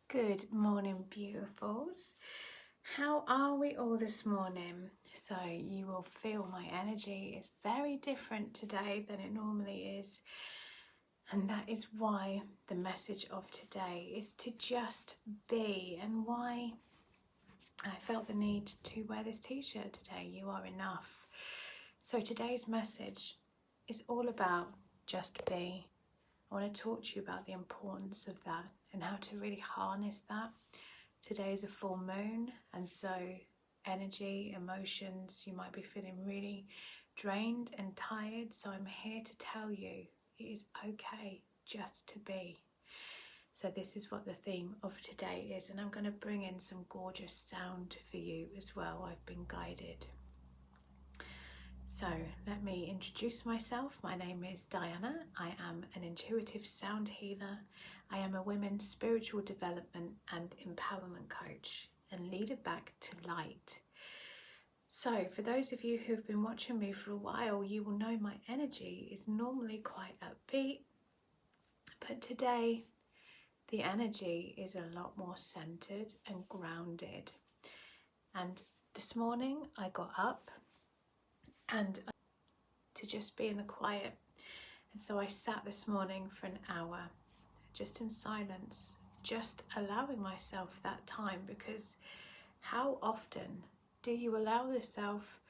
Good morning, beautifuls. How are we all this morning? So you will feel my energy is very different today than it normally is. And that is why the message of today is to just be, and why I felt the need to wear this t-shirt today. You are enough. So today's message is all about just be. I want to talk to you about the importance of that and how to really harness that. Today is a full moon, and so energy, emotions, you might be feeling really drained and tired. So I'm here to tell you it is okay just to be. So this is what the theme of today is, and I'm going to bring in some gorgeous sound for you as well. I've been guided. So let me introduce myself. My name is Diana. I am an intuitive sound healer. I am a women's spiritual development and empowerment coach and leader back to light. So for those of you who've been watching me for a while, you will know my energy is normally quite upbeat, but today the energy is a lot more centered and grounded. And this morning I got up and to just be in the quiet, and so I sat this morning for an hour just in silence, just allowing myself that time, because how often do you allow yourself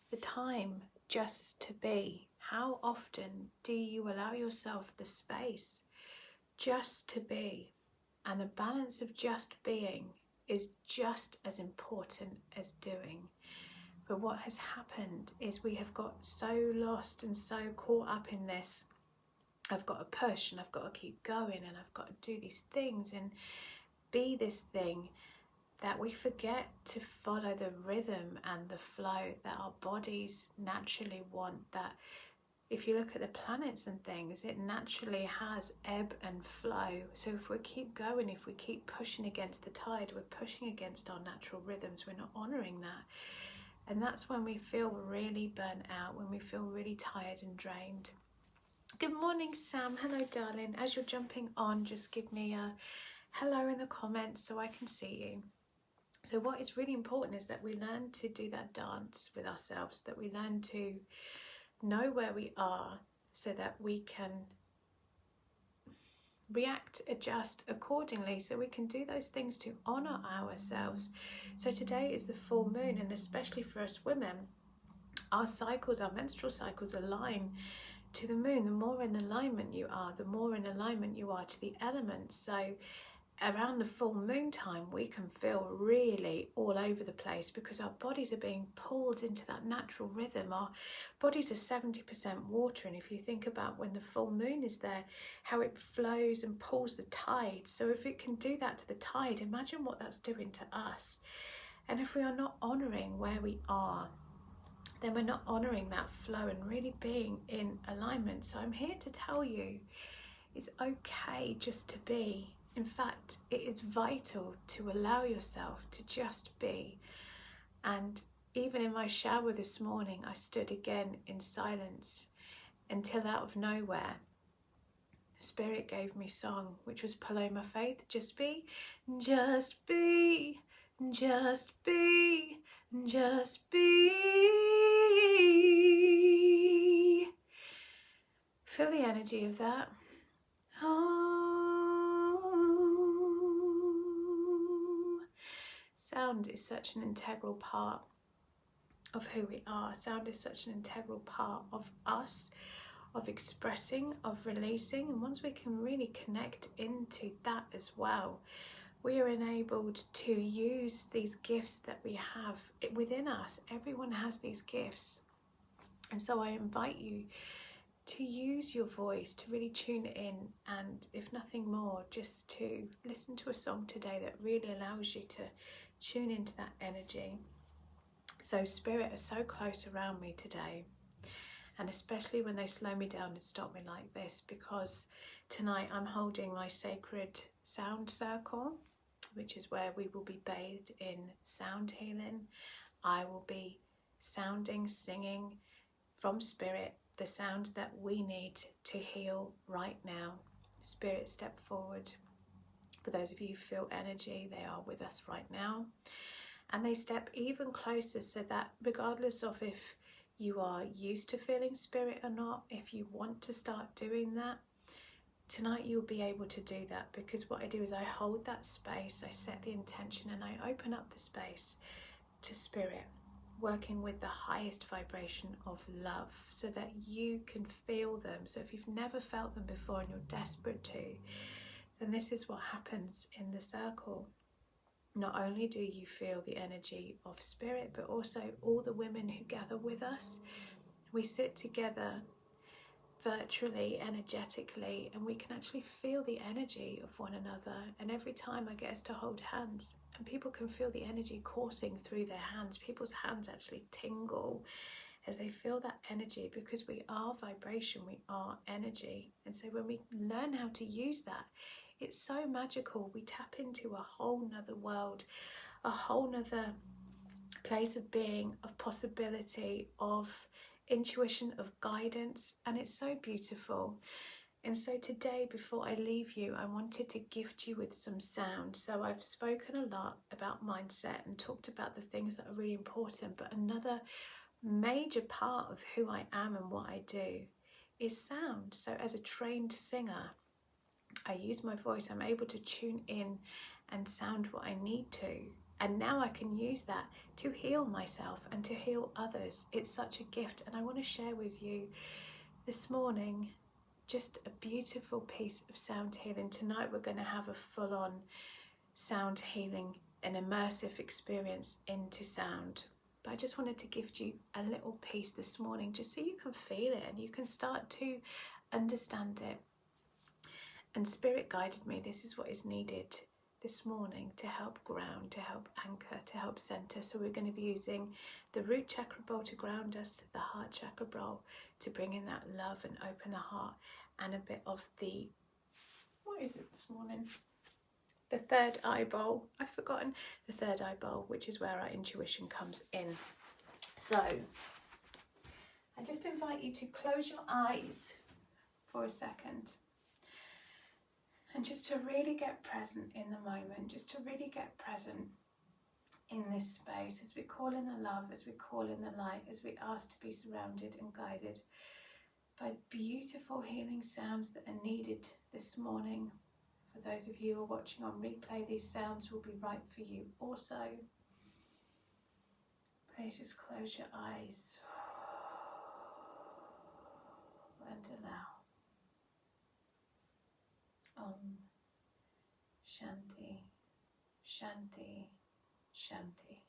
the time just to be? How often do you allow yourself the space just to be? And the balance of just being is just as important as doing. But what has happened is we have got so lost and so caught up in this. I've got to push and I've got to keep going and I've got to do these things and be this thing, that we forget to follow the rhythm and the flow that our bodies naturally want. That if you look at the planets and things, it naturally has ebb and flow. So if we keep going, if we keep pushing against the tide, we're pushing against our natural rhythms. We're not honouring that. And that's when we feel really burnt out, when we feel really tired and drained. Good morning, Sam. Hello, darling. As you're jumping on, just give me a hello in the comments so I can see you. So what is really important is that we learn to do that dance with ourselves, that we learn to know where we are so that we can react, adjust accordingly, so we can do those things to honour ourselves. So today is the full moon, and especially for us women, our cycles, our menstrual cycles align to the moon. The more in alignment you are, the more in alignment you are to the elements. So around the full moon time, we can feel really all over the place because our bodies are being pulled into that natural rhythm. Our bodies are 70% water, and if you think about when the full moon is there, how it flows and pulls the tide. So if it can do that to the tide, imagine what that's doing to us. And if we are not honouring where we are, then we're not honouring that flow and really being in alignment. So I'm here to tell you it's okay just to be. In fact, it is vital to allow yourself to just be. And even in my shower this morning, I stood again in silence until out of nowhere, Spirit gave me song, which was Paloma Faith, Just Be, Just Be, Just Be, Just Be. Feel the energy of that. Sound is such an integral part of who we are. Sound is such an integral part of us, of expressing, of releasing. And once we can really connect into that as well, we are enabled to use these gifts that we have within us. Everyone has these gifts. And so I invite you to use your voice, to really tune in, and if nothing more, just to listen to a song today that really allows you to tune into that energy. So Spirit are so close around me today, and especially when they slow me down and stop me like this, because tonight I'm holding my sacred sound circle, which is where we will be bathed in sound healing. I will be sounding, singing from Spirit the sounds that we need to heal right now. Spirit, step forward. For those of you who feel energy, they are with us right now. And they step even closer, so that regardless of if you are used to feeling spirit or not, if you want to start doing that, tonight you'll be able to do that, because what I do is I hold that space, I set the intention, and I open up the space to spirit, working with the highest vibration of love so that you can feel them. So if you've never felt them before and you're desperate to, then this is what happens in the circle. Not only do you feel the energy of spirit, but also all the women who gather with us. We sit together virtually, energetically, and we can actually feel the energy of one another. And every time I get us to hold hands, and people can feel the energy coursing through their hands. People's hands actually tingle as they feel that energy, because we are vibration, we are energy. And so when we learn how to use that, it's so magical. We tap into a whole nother world, a whole nother place of being, of possibility, of intuition, of guidance, and it's so beautiful. And so today, before I leave you, I wanted to gift you with some sound. So I've spoken a lot about mindset and talked about the things that are really important, but another major part of who I am and what I do is sound. So as a trained singer, I use my voice. I'm able to tune in and sound what I need to. And now I can use that to heal myself and to heal others. It's such a gift. And I want to share with you this morning just a beautiful piece of sound healing. Tonight we're going to have a full-on sound healing, an immersive experience into sound. But I just wanted to gift you a little piece this morning just so you can feel it and you can start to understand it. And Spirit guided me. This is what is needed this morning to help ground, to help anchor, to help center. So we're going to be using the root chakra bowl to ground us, the heart chakra bowl to bring in that love and open the heart, and a bit of the, what is it this morning? The third eye bowl. I've forgotten the third eye bowl, which is where our intuition comes in. So I just invite you to close your eyes for a second. And just to really get present in the moment, just to really get present in this space as we call in the love, as we call in the light, as we ask to be surrounded and guided by beautiful healing sounds that are needed this morning. For those of you who are watching on replay, these sounds will be right for you also. Please just close your eyes and allow. Om Shanti, Shanti, Shanti.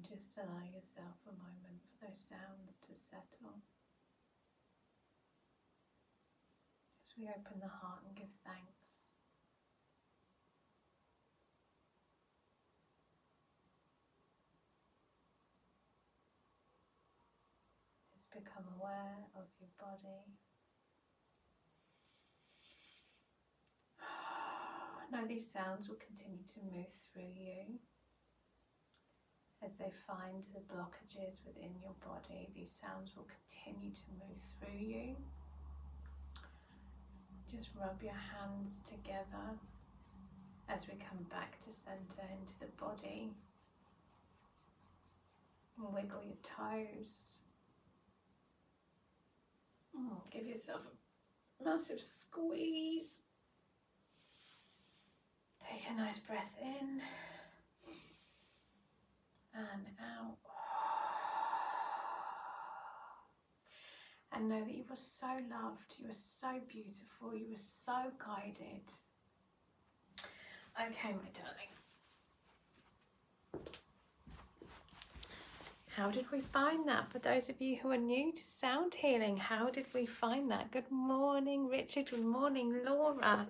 just allow yourself a moment for those sounds to settle. As we open the heart and give thanks. Just become aware of your body. Know these sounds will continue to move through you. As they find the blockages within your body, these sounds will continue to move through you. Just rub your hands together as we come back to center into the body. And wiggle your toes. Give yourself a massive squeeze. Take a nice breath in and out. And know that you are so loved, you are so beautiful, you are so guided. Okay, my darlings. How did we find that? For those of you who are new to sound healing, how did we find that? Good morning, Richard. Good morning, Laura.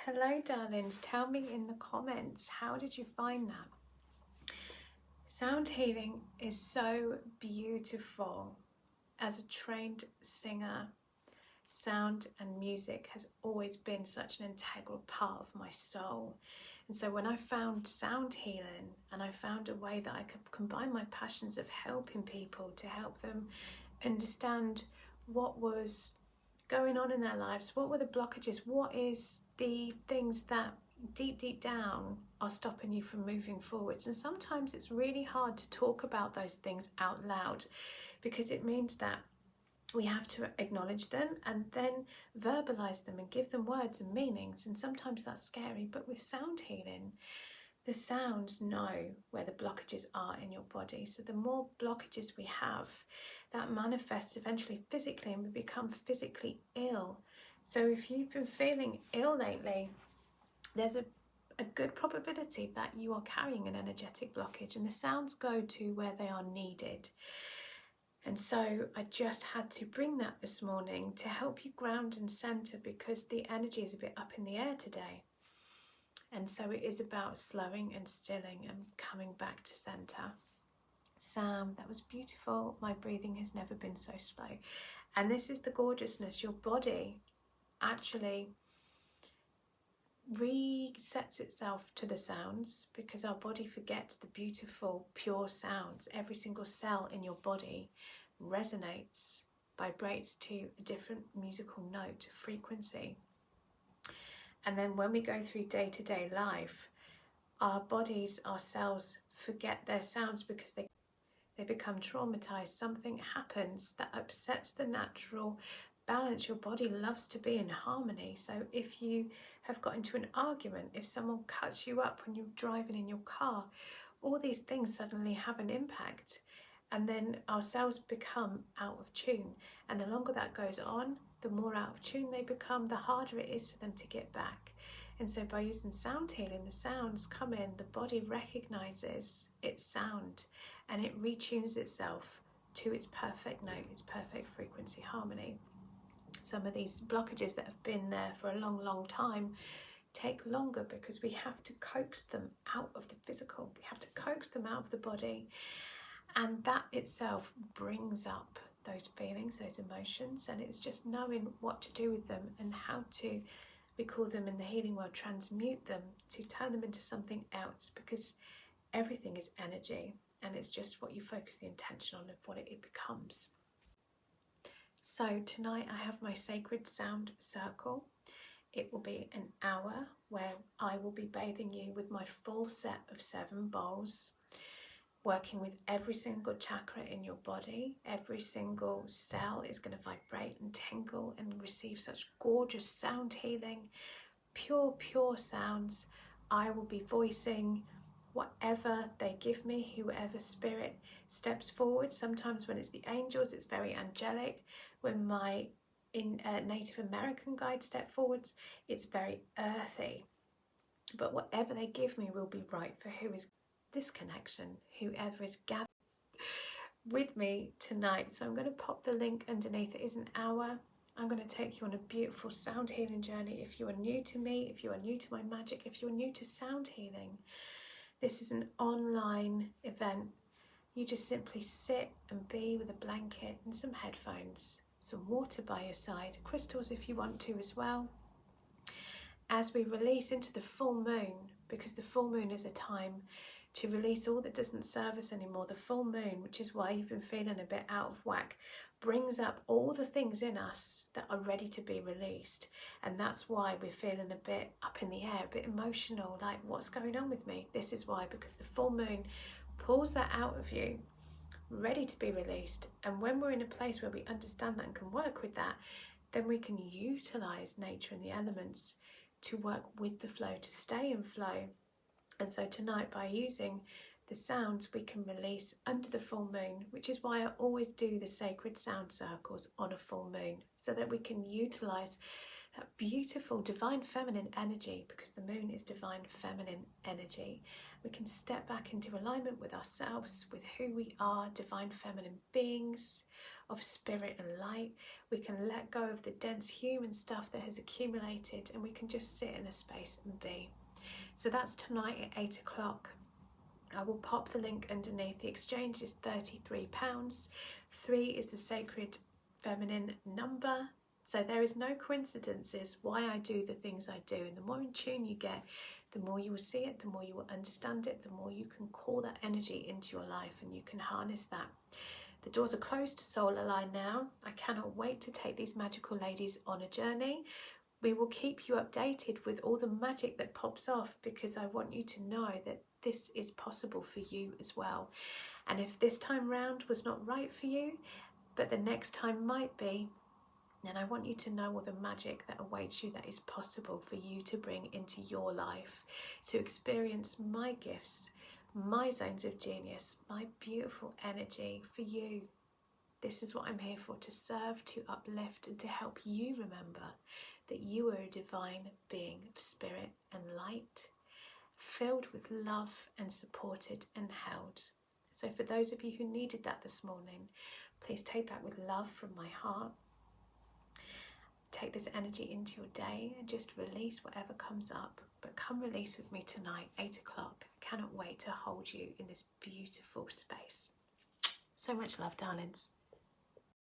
Hello, darlings. Tell me in the comments, how did you find that? Sound healing is so beautiful. As a trained singer, sound and music has always been such an integral part of my soul. And so when I found sound healing and I found a way that I could combine my passions of helping people to help them understand what was going on in their lives, what were the blockages, what is the things that deep down are stopping you from moving forwards. And sometimes it's really hard to talk about those things out loud, because it means that we have to acknowledge them and then verbalize them and give them words and meanings. And sometimes that's scary, but with sound healing, the sounds know where the blockages are in your body. So the more blockages we have, that manifests eventually physically, and we become physically ill. So if you've been feeling ill lately, there's a good probability that you are carrying an energetic blockage, and the sounds go to where they are needed. And so I just had to bring that this morning to help you ground and center, because the energy is a bit up in the air today. And so it is about slowing and stilling and coming back to center. Sam, that was beautiful. My breathing has never been so slow. And this is the gorgeousness. Your body actually resets itself to the sounds, because our body forgets the beautiful, pure sounds. Every single cell in your body resonates, vibrates to a different musical note, frequency. And then when we go through day-to-day life, our bodies, our cells forget their sounds because they become traumatized. Something happens that upsets the natural balance. Your body loves to be in harmony. So if you have got into an argument, if someone cuts you up when you're driving in your car, all these things suddenly have an impact, and then our cells become out of tune. And the longer that goes on, the more out of tune they become, the harder it is for them to get back. And so by using sound healing, the sounds come in, the body recognizes its sound, and it retunes itself to its perfect note, its perfect frequency harmony. Some of these blockages that have been there for a long time take longer, because we have to coax them out of the physical. We have to coax them out of the body. And that itself brings up those feelings, those emotions. And it's just knowing what to do with them and how to, we call them in the healing world, transmute them, to turn them into something else, because everything is energy. And it's just what you focus the intention on of what it becomes. So tonight I have my sacred sound circle. It will be an hour where I will be bathing you with my full set of 7 bowls, working with every single chakra in your body. Every single cell is going to vibrate and tingle and receive such gorgeous sound healing, pure sounds. I will be voicing whatever they give me, whoever spirit steps forward. Sometimes when it's the angels, it's very angelic. When my Native American guides step forwards, it's very earthy. But whatever they give me will be right for who is this connection, whoever is gathered with me tonight. So I'm going to pop the link underneath. It is an hour. I'm going to take you on a beautiful sound healing journey. If you are new to me, if you are new to my magic, if you're new to sound healing, this is an online event. You just simply sit and be with a blanket and some headphones, some water by your side, crystals if you want to as well. As we release into the full moon, because the full moon is a time to release all that doesn't serve us anymore. The full moon, which is why you've been feeling a bit out of whack, brings up all the things in us that are ready to be released. And that's why we're feeling a bit up in the air, a bit emotional, like what's going on with me? This is why, because the full moon pulls that out of you, ready to be released. And when we're in a place where we understand that and can work with that, then we can utilize nature and the elements to work with the flow, to stay in flow. And so tonight, by using the sounds, we can release under the full moon, which is why I always do the sacred sound circles on a full moon, so that we can utilize that beautiful divine feminine energy, because the moon is divine feminine energy. We can step back into alignment with ourselves, with who we are, divine feminine beings of spirit and light. We can let go of the dense human stuff that has accumulated, and we can just sit in a space and be. So that's tonight at 8 o'clock. I will pop the link underneath. The exchange is £33. 3 is the sacred feminine number. So there is no coincidences why I do the things I do. And the more in tune you get, the more you will see it, the more you will understand it, the more you can call that energy into your life and you can harness that. The doors are closed to Soul Align now. I cannot wait to take these magical ladies on a journey. We will keep you updated with all the magic that pops off, because I want you to know that this is possible for you as well. And if this time round was not right for you, but the next time might be, then I want you to know all the magic that awaits you, that is possible for you to bring into your life, to experience my gifts, my zones of genius, my beautiful energy for you. This is what I'm here for, to serve, to uplift, and to help you remember that you are a divine being of spirit and light, filled with love and supported and held. So for those of you who needed that this morning, please take that with love from my heart. Take this energy into your day and just release whatever comes up. But come release with me tonight, 8 o'clock. I cannot wait to hold you in this beautiful space. So much love, darlings.